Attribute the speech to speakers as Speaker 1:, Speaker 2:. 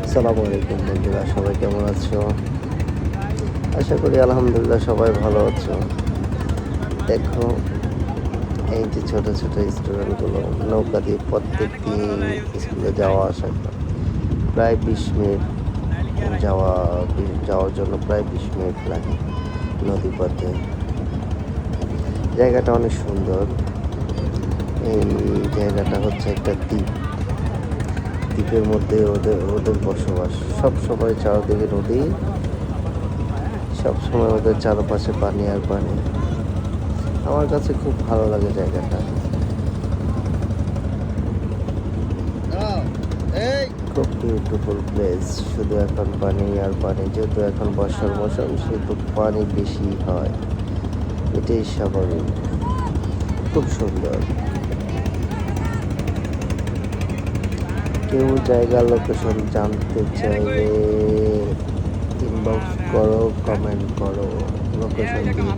Speaker 1: আসসালামু আলাইকুম বন্ধুরা, সবাই কেমন আছো? আশা করি আলহামদুলিল্লাহ সবাই ভালো আছো। দেখো, এই যে ছোট ছোট স্টুডেন্টগুলো নৌকা দিয়ে প্রত্যেক দিন স্কুলে যাওয়া আসা করে। প্রায় 20 মিনিট যাওয়া যাওয়ার জন্য প্রায় 20 মিনিট লাগে নদী পথে। জায়গাটা অনেক সুন্দর। এই জায়গাটা হচ্ছে একটা দ্বীপ। দ্বীপের মধ্যে ওদের ওদের বসবাস। সব সময় চারদিকে নদী, সবসময় ওদের চারপাশে পানি আর পানি। আমার কাছে খুব ভালো লাগে জায়গাটা। খুব বিউটিফুল প্লেস। শুধু এখন পানি আর পানি, যেহেতু এখন বর্ষার মৌসুম সেহেতু পানি বেশি হয়, এটাই স্বাভাবিক। খুব সুন্দর। কেউ জায়গার লোকেশন জানতে চাইলে ইনবক্স করো, কমেন্ট করো, লোকেশন দিয়ে